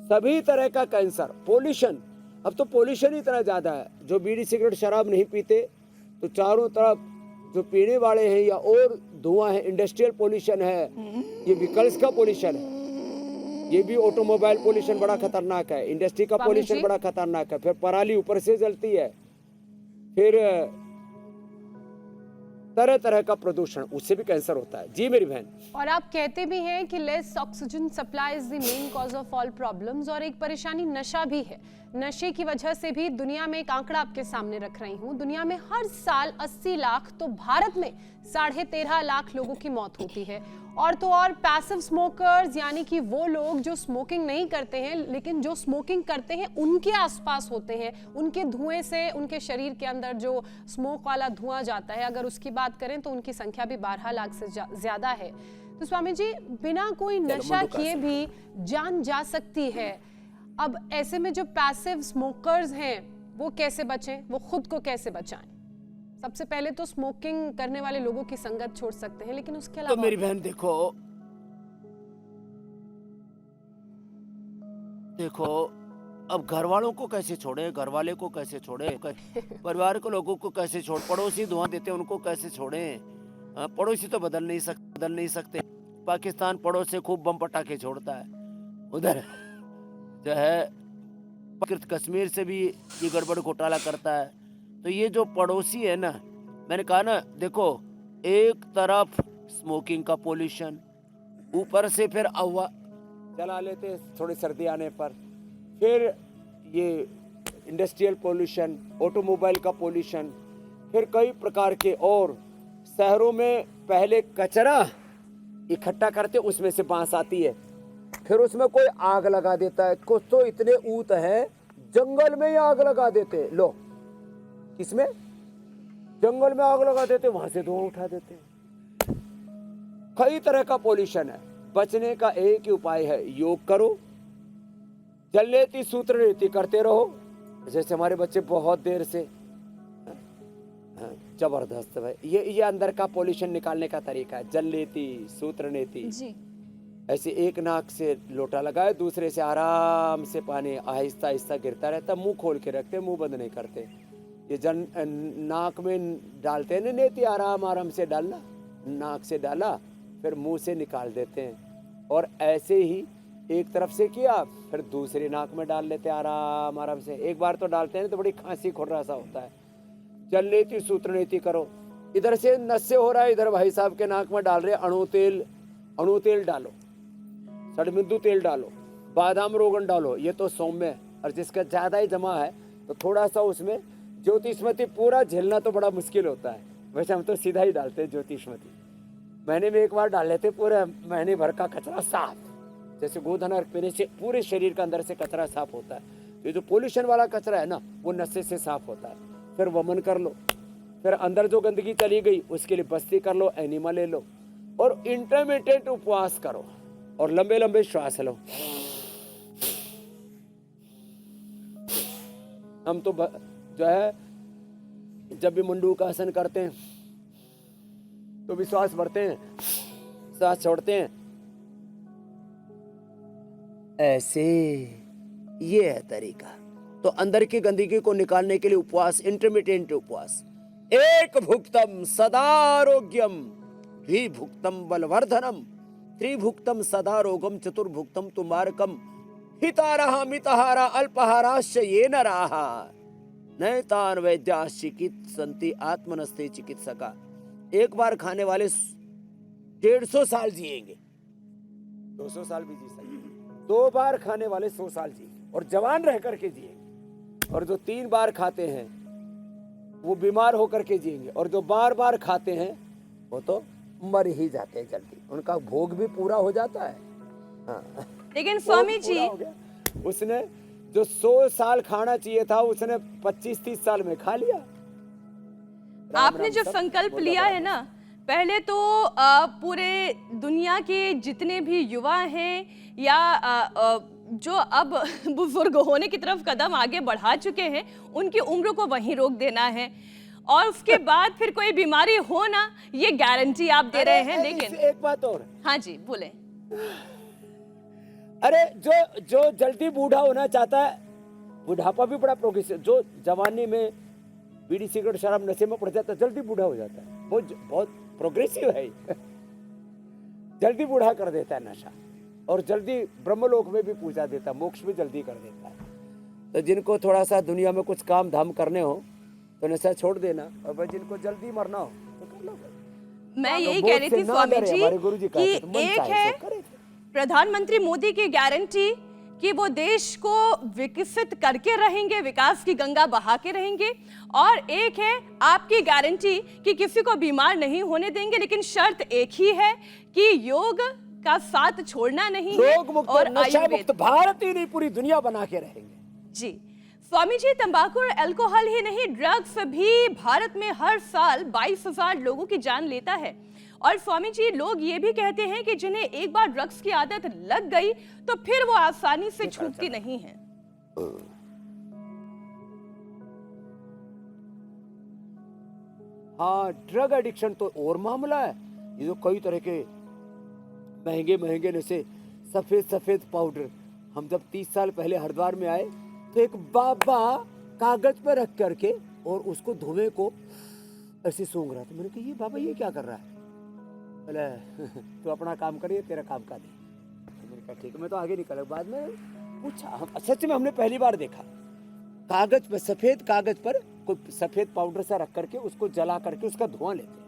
सभी तरह का कैंसर, पोल्यूशन, अब तो पोल्यूशन ही इतना ज्यादा है, जो बीड़ी सिगरेट शराब नहीं पीते तो चारों तरफ जो पीने वाले हैं या और धुआं है, इंडस्ट्रियल पोल्यूशन है, ये व्हीकल्स का पोल्यूशन है, ये भी ऑटोमोबाइल पोल्यूशन बड़ा खतरनाक है, इंडस्ट्री का पोल्यूशन बड़ा खतरनाक है, फिर पराली ऊपर से जलती है, फिर तरह तरह का प्रदूषण, उससे भी कैंसर होता है। जी मेरी बहन। और आप कहते भी हैं कि less oxygen supply is the main cause of all problems, और एक परेशानी नशा भी है। नशे की वजह से भी दुनिया में एक आंकड़ा आपके सामने रख रही हूँ, दुनिया में हर साल 80 लाख, तो भारत में 13.5 लाख लोगों की मौत होती है। और तो और पैसिव स्मोकर्स, यानी कि वो लोग जो स्मोकिंग नहीं करते हैं लेकिन जो स्मोकिंग करते हैं उनके आसपास होते हैं, उनके धुएं से उनके शरीर के अंदर जो स्मोक वाला धुआं जाता है, अगर उसकी बात करें तो उनकी संख्या भी 12 लाख से ज्यादा है। तो स्वामी जी, बिना कोई नशा किए भी जान जा सकती है। अब ऐसे में जो पैसिव स्मोकर्स हैं वो कैसे बचें, वो खुद को कैसे बचाएं? सबसे पहले तो स्मोकिंग करने वाले लोगों की संगत छोड़ सकते हैं, लेकिन उसके अलावा तो मेरी बहन देखो अब घर वालों को कैसे छोड़े, घर वाले को कैसे छोड़े, परिवार के लोगों को कैसे छोड़, पड़ोसी धुआं देते हैं उनको कैसे छोड़े? पड़ोसी तो बदल नहीं सकते। पाकिस्तान पड़ोस से खूब बम पटाखे छोड़ता है, उधर जो है कश्मीर से भी ये गड़बड़ घोटाला करता है। तो ये जो पड़ोसी है ना, मैंने कहा ना, देखो एक तरफ स्मोकिंग का पोल्यूशन, ऊपर से फिर जला लेते हैं थोड़ी सर्दी आने पर। फिर ये इंडस्ट्रियल पोल्यूशन, ऑटोमोबाइल का पोल्यूशन, फिर कई प्रकार के। और शहरों में पहले कचरा इकट्ठा करते, उसमें से बांस आती है, फिर उसमें कोई आग लगा देता है। कुछ तो इतने ऊत हैं जंगल में ही आग लगा देते हैं। लो, किसमें? जंगल में आग लगा देते, वहां से धुआं उठा देते हैं। कई तरह का पोल्यूशन है। बचने का एक ही उपाय है, योग करो, जल नीति सूत्र नीति करते रहो। जैसे हमारे बच्चे बहुत देर से, जबरदस्त है ये अंदर का पोल्यूशन निकालने का तरीका है, जल नीति सूत्र नीति जी। ऐसे एक नाक से लोटा लगाए, दूसरे से आराम से पानी आहिस्ता आहिस्ता गिरता रहता, मुंह खोल के रखते, मुंह बंद नहीं करते। ये नाक में डालते हैं ना नीति, आराम आराम से डालना, नाक से डाला फिर मुंह से निकाल देते हैं। और ऐसे ही एक तरफ से किया, फिर दूसरी नाक में डाल लेते आराम आराम से। एक बार तो डालते हैं तो बड़ी खांसी खुर्रा सा होता है। जल नीति सूत्र नीति करो। इधर से नशे हो रहा है, इधर भाई साहब के नाक में डाल रहे अणु तेल डालो, सड़बिंदु तेल डालो, बादाम रोगन डालो, ये तो सौम्य है। और जिसका ज्यादा ही जमा है तो थोड़ा सा उसमें ज्योतिषमती, पूरा झेलना तो बड़ा मुश्किल होता है। वैसे हम तो सीधा ही डालते हैं ज्योतिषमती, महीने में एक बार डाल लेते, पूरे महीने भर का कचरा साफ। जैसे गोधन अर्घ पीने से पूरे शरीर का अंदर से कचरा साफ होता है, ये जो पोल्यूशन वाला कचरा है ना, वो नशे से साफ होता है। फिर वमन कर लो, फिर अंदर जो गंदगी चली गई उसके लिए बस्ती कर लो, एनिमा ले लो, और इंटरमिटेंट उपवास करो, और लंबे लंबे श्वास लो। हम तो जो है जब भी मुंडू का आसन करते हैं तो भी श्वास भरते हैं, सांस छोड़ते हैं, ऐसे। ये है तरीका। तो अंदर की गंदगी को निकालने के लिए उपवास, इंटरमिटेंट उपवास। एक भुक्तम सदारोग्यम, द्विभुक्तम बलवर्धनम, त्रिभुक्तम सदा रोगम, चतुर्भुक्तम तुमारकम, हितारहा मितहारा अल्पहाराश्च ये नराहा, नैतान वैद्याश्चिकित्सन्ति आत्मनस्ते चिकित्सका। एक बार खाने वाले 150 साल जिएंगे, 200 साल भी जी सकते। 2 बार खाने वाले 100 साल जिएंगे और जवान रह करके जिएंगे। और जो 3 बार खाते हैं वो बीमार होकर के जिएंगे, और जो बार बार खाते हैं वो तो मर ही जाते हैं जल्दी, उनका भोग भी पूरा हो जाता है। हाँ। लेकिन स्वामी जी, उसने जो 100 साल खाना चाहिए था उसने 25-30 साल में खा लिया। आपने जो संकल्प लिया है ना, पहले तो पूरे दुनिया के जितने भी युवा हैं या जो अब बुजुर्ग होने की तरफ कदम आगे बढ़ा चुके हैं, उनकी उम्र को वहीं रोक देना है, और उसके बाद फिर कोई बीमारी हो ना, ये गारंटी आप दे रहे हैं। लेकिन एक बात और, हाँ जी बोले। अरे जो जल्दी बूढ़ा होना चाहता है, बुढ़ापा भी बड़ा प्रोग्रेसिव। जो जवानी में बीड़ी सिगरेट शराब नशे में पड़ जाता है, जल्दी बूढ़ा हो जाता है, वो बहुत प्रोग्रेसिव है। जल्दी बूढ़ा कर देता है नशा, और जल्दी ब्रह्मलोक में भी पूजा देता है, मोक्ष भी जल्दी कर देता है। तो जिनको थोड़ा सा दुनिया में कुछ काम धाम करने हो तो नशा छोड़ देना, और भाई जिनको जल्दी मरना हो तो कर लो। मैं यही कह रही थी स्वामी जी कि एक है प्रधानमंत्री मोदी की गारंटी कि वो देश को विकसित करके रहेंगे, विकास की गंगा बहा के रहेंगे, और एक है आपकी गारंटी कि किसी को बीमार नहीं होने देंगे, लेकिन शर्त एक ही है कि योग का साथ छोड़ना नहीं है, रोग मुक्त और नशा मुक्त भारत ही नहीं पूरी दुनिया बना के रहेंगे। जी स्वामी जी, तंबाकू और अल्कोहल ही नहीं, ड्रग्स भी भारत में हर साल 22,000 लोगों की जान लेता है। और स्वामी जी, लोग ये भी कहते हैं कि जिन्हें एक बार ड्रग्स की आदत लग गई तो फिर वो आसानी से छूटती नहीं है। हाँ, ड्रग एडिक्शन तो और मामला है। ये जो कई तरह के महंगे महंगे नशे, सफेद पाउडर। हम जब 30 साल पहले हरिद्वार में आए तो एक बाबा कागज पर रख करके और उसको धुएं को ऐसे सूंघ रहा था। मैंने कहा ये बाबा ये क्या कर रहा है? बोले तो अपना काम करिए, तेरा काम का नहीं। मैंने कहा ठीक है, मैं तो आगे निकला। बाद में पूछा, सच में हमने पहली बार देखा कागज पर, सफेद कागज पर कोई सफेद पाउडर सा रख करके उसको जला करके उसका धुआं लेते हैं।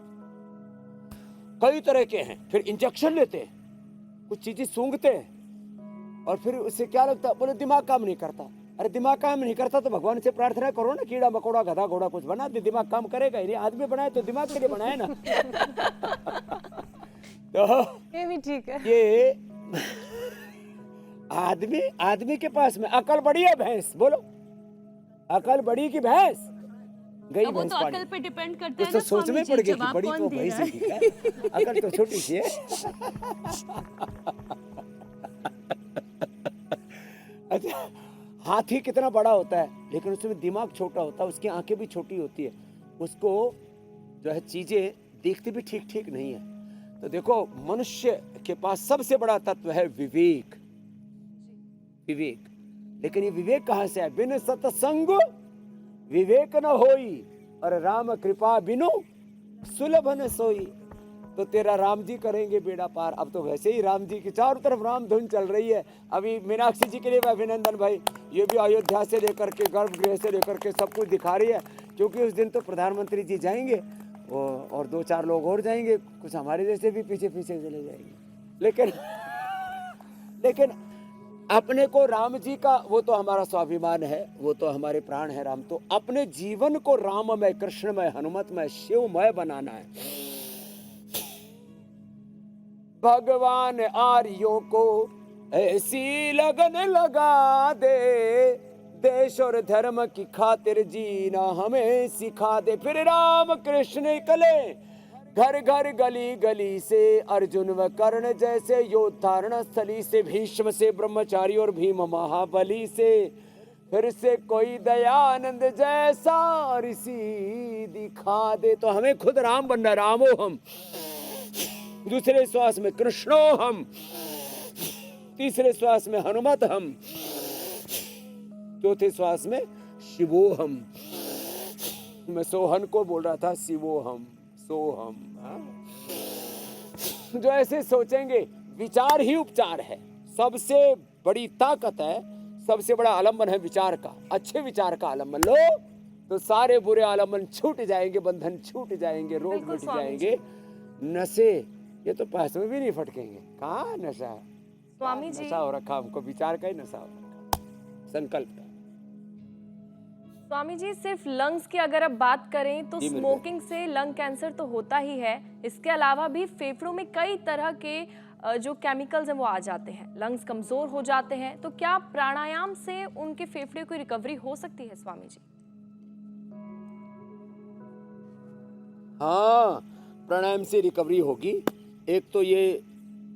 कई तरह के हैं। फिर इंजेक्शन लेते हैं, कुछ चीजें सूंघते हैं, और फिर उससे क्या लगता, बोले दिमाग काम नहीं करता। अरे दिमाग काम नहीं करता तो भगवान से प्रार्थना करो ना, कीड़ा मकोड़ा गधा घोड़ा कुछ बना दे, दिमाग काम करेगा ही नहीं। आदमी बनाए तो दिमाग के लिए बनाए ना। तो ये भी ठीक है। ये आदमी के पास में अकल बड़ी है भैंस, बोलो अकल बड़ी की भैंस गई अब वो भैंस तो पानी। अकल पे डिपेंड करता है तो ना सोच में स्वामी पड़ जी, गई कि जवाब बड़ी कौन तो दे भैंस रहा ही है, अकल तो छोटी सी है। अच्छा, हाथी कितना बड़ा होता है लेकिन उसमें दिमाग छोटा होता है, उसकी आंखें भी छोटी होती है, उसको जो है चीजें देखती भी ठीक ठीक नहीं है। तो देखो मनुष्य के पास सबसे बड़ा तत्व है विवेक। विवेक, लेकिन ये विवेक कहां से है? बिन सत्संग विवेक न होई और राम कृपा बिनु सुलभ न सोई। तो तेरा राम जी करेंगे बेड़ा पार। अब तो वैसे ही राम जी की चारों तरफ राम धुन चल रही है। अभी मीनाक्षी जी के लिए अभिनंदन भाई, ये भी अयोध्या से लेकर के गर्भगृह से लेकर के सब कुछ दिखा रही है, क्योंकि उस दिन तो प्रधानमंत्री जी जाएंगे और 2-4 लोग और जाएंगे, कुछ हमारे जैसे भी पीछे पीछे चले जाएंगे। लेकिन अपने को राम जी का, वो तो हमारा स्वाभिमान है, वो तो हमारे प्राण है राम। तो अपने जीवन को राममय, कृष्णमय, हनुमतमय, शिवमय बनाना है। भगवान आर्यों को ऐसी लगन लगा दे, देश और धर्म की खातिर जीना हमें सिखा दे। फिर राम कृष्ण निकले घर घर गली गली से, अर्जुन व कर्ण जैसे योद्धा स्थली से, भीष्म से ब्रह्मचारी और भीम महाबली से, फिर से कोई दयानंद जैसा ऋषि दिखा दे। तो हमें खुद राम बनना, रामो हम, दूसरे श्वास में कृष्णो हम, तीसरे श्वास में हनुमत हम, चौथे श्वास में शिवो हम। मैं सोहन को बोल रहा था शिवो हम, सोहम। जो ऐसे सोचेंगे, विचार ही उपचार है, सबसे बड़ी ताकत है, सबसे बड़ा आलम्बन है विचार का। अच्छे विचार का आलम्बन लो तो सारे बुरे आलम्बन छूट जाएंगे, बंधन छूट जाएंगे, रोग मिट जाएंगे। नशे ये तो पैसे में भी नहीं फटकेंगे। कहाँ नशा है? स्वामी जी, नशा हो रखा हमको, विचार का ही नशा हो रखा, संकल्प का। स्वामी जी, सिर्फ लंग्स की अगर अब बात करें तो जी, बिल्कुल। स्मोकिंग से लंग कैंसर तो होता ही है, इसके अलावा भी फेफड़ों में कई तरह के जो केमिकल्स हैं वो आ जाते हैं, लंग्स कमजोर हो जाते हैं। तो क्या प्राणायाम से उनके फेफड़े की रिकवरी हो सकती है स्वामी जी? हाँ, प्राणायाम से रिकवरी होगी। एक तो ये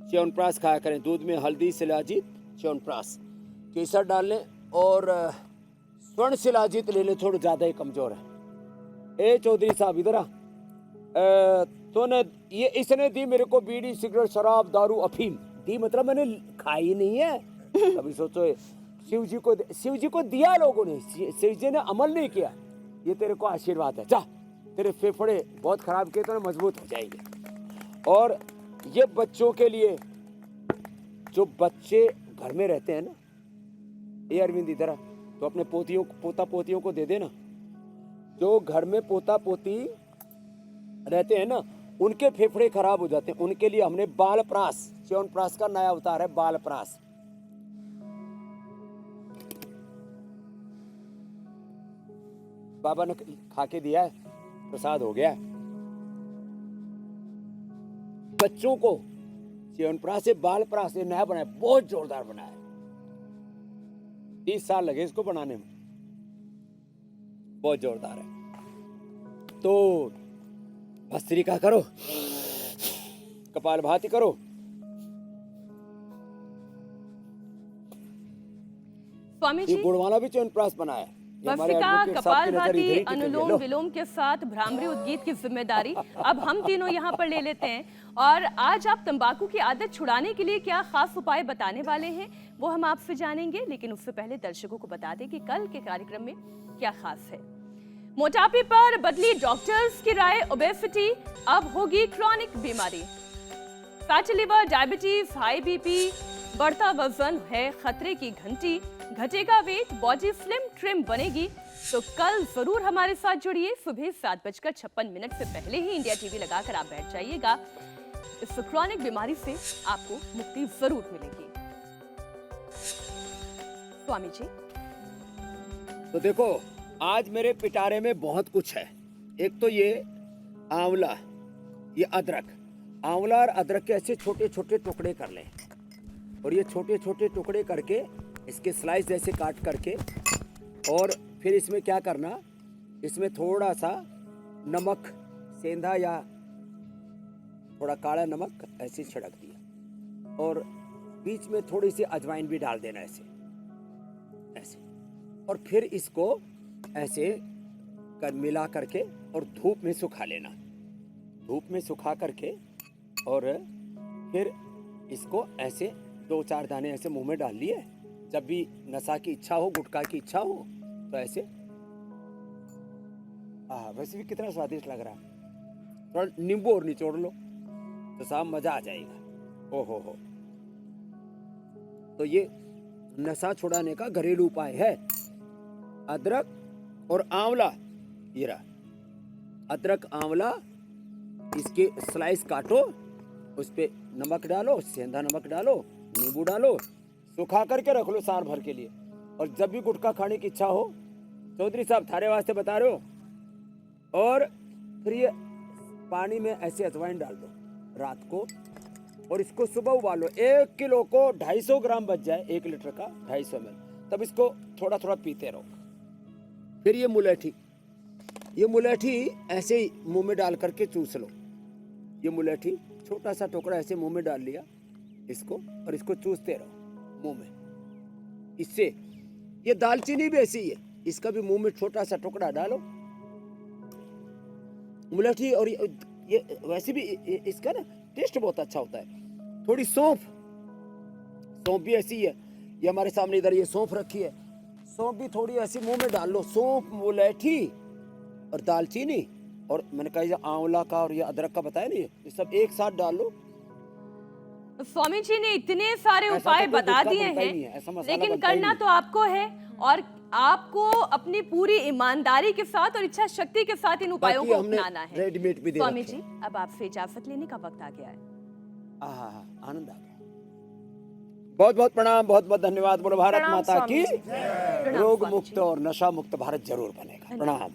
च्यवनप्राश खाया करें, दूध में हल्दी, शिलाजीत, च्यवनप्राश, केसर डाल लें और स्वर्ण शिलाजीत ले लें, थोड़ा ज्यादा ही कमजोर है। ए चौधरी साहब इधर आ, तो न ये इसने दी मेरे को बीड़ी, सिगरेट, शराब, दारू, अफीम दी, मतलब मैंने खाई नहीं है। अभी सोचो, शिव जी को दिया लोगों ने, शिव जी ने अमल नहीं किया, ये तेरे को आशीर्वाद है। जा, तेरे फेफड़े बहुत खराब किए तो मजबूत हो जाएंगे। और ये बच्चों के लिए, जो बच्चे घर में रहते हैं ना, ये अरविंद इधर आ, तो अपने पोता पोतियों को दे देना। जो घर में पोता पोती रहते हैं ना, उनके फेफड़े खराब हो जाते हैं, उनके लिए हमने बालप्राश, च्यवनप्राश का नया अवतार है बालप्राश। बाबा ने खा के दिया है, प्रसाद हो गया। बच्चों को च्यवनप्राश से बालप्राश से नया बनाया, बहुत जोरदार बनाया है। 30 साल लगे इसको बनाने में, बहुत जोरदार है। तो भस्त्रिका करो, कपालभाति करो। स्वामी जी, गुड़वाना भी च्यवनप्राश बनाया है। ये हमारे भस्त्रिका, एडवोकेट साहब की नजर इधर ही कपालभाति, की तो ये अनुलोम लो। विलोम के साथ भ्रामरी उद्गीत की जिम्मेदारी अब हम तीनों यहाँ पर ले लेते हैं। और आज आप तंबाकू की आदत छुड़ाने के लिए क्या खास उपाय बताने वाले हैं, वो हम आपसे जानेंगे। लेकिन उससे पहले दर्शकों को बता दें कि कल के कार्यक्रम में क्या खास है। मोटापे पर बदली डॉक्टर्स की राय, ओबेसिटी अब होगी क्रॉनिक बीमारी। Fatty liver, diabetes, high BP, बढ़ता वजन है खतरे की घंटी, घटेगा वेट, बॉडी स्लिम ट्रिम बनेगी। तो कल जरूर हमारे साथ जुड़िए। सुबह 7:56 से पहले ही इंडिया टीवी लगाकर आप बैठ जाइएगा। इस क्रॉनिक बीमारी से आपको मुक्ति जरूर मिलेगी। स्वामी जी। तो देखो, आज मेरे पिटारे में बहुत कुछ है। एक तो ये आंवला, ये अदरक, आंवला और अदरक के ऐसे छोटे छोटे टुकड़े कर लें, और ये छोटे छोटे टुकड़े करके इसके स्लाइस जैसे काट करके, और फिर इसमें क्या करना, इसमें थोड़ा सा नमक, सेंधा या थोड़ा काला नमक ऐसे छिड़क दिया, और बीच में थोड़ी सी अजवाइन भी डाल देना ऐसे ऐसे, और फिर इसको ऐसे कर मिला करके और धूप में सुखा लेना। धूप में सुखा करके और फिर इसको ऐसे 2-4 दाने ऐसे मुंह में डाल लिए। जब भी नशा की इच्छा हो, गुटखा की इच्छा हो, तो ऐसे वैसे भी कितना स्वादिष्ट लग रहा है। थोड़ा नींबू और निचोड़ लो तो साहब मजा आ जाएगा। ओ हो। तो ये नशा छुड़ाने का घरेलू उपाय है। अदरक और आंवला, ये रहा अदरक आंवला, इसके स्लाइस काटो, उस पे नमक डालो, सेंधा नमक डालो, नींबू डालो, सुखा करके रख लो साल भर के लिए। और जब भी गुटखा खाने की इच्छा हो, चौधरी साहब थारे वास्ते बता रहे हो, और फिर ये पानी में ऐसे अजवाइन डाल दो रात को, और इसको सुबह उबालो। 1 किलो को 250 ग्राम बच जाए, 1 लीटर का 250 ml, तब इसको थोड़ा थोड़ा पीते रहो। फिर ये मुलेठी ऐसे ही मुंह में डाल करके चूस लो। ये मुलेठी छोटा सा टुकड़ा ऐसे मुंह में डाल लिया इसको, और इसको चूसते रहो मुंह में। इससे ये दालचीनी भी ऐसी ही है, इसका भी मुंह में छोटा सा टुकड़ा डालो मुलेठी। और ये वैसे भी इसका ना टेस्ट बहुत अच्छा होता है। थोड़ी सौंफ भी ऐसी है, ये हमारे सामने इधर ये सौंफ रखी है, सौंफ भी थोड़ी ऐसी मुंह में डाल लो। सौंफ, मुलेठी और दालचीनी, और मैंने कहा ये आंवला का और ये अदरक का बताया नहीं, ये सब एक साथ डाल लो। स्वामी जी ने इतने सारे उपाय बता दिए हैं, लेकिन करना तो आपको है, और आपको अपनी पूरी ईमानदारी के साथ और इच्छा शक्ति के साथ इन उपायों को अपनाना है। रेडीमेड भी दे स्वामी रखे जी, अब आपसे इजाजत लेने का वक्त आ गया है। आनंद आ गया। बहुत बहुत प्रणाम, बहुत बहुत धन्यवाद। बोलो भारत प्रणाम माता की स्वामी जी। रोग मुक्त और नशा मुक्त भारत जरूर बनेगा। प्रणाम।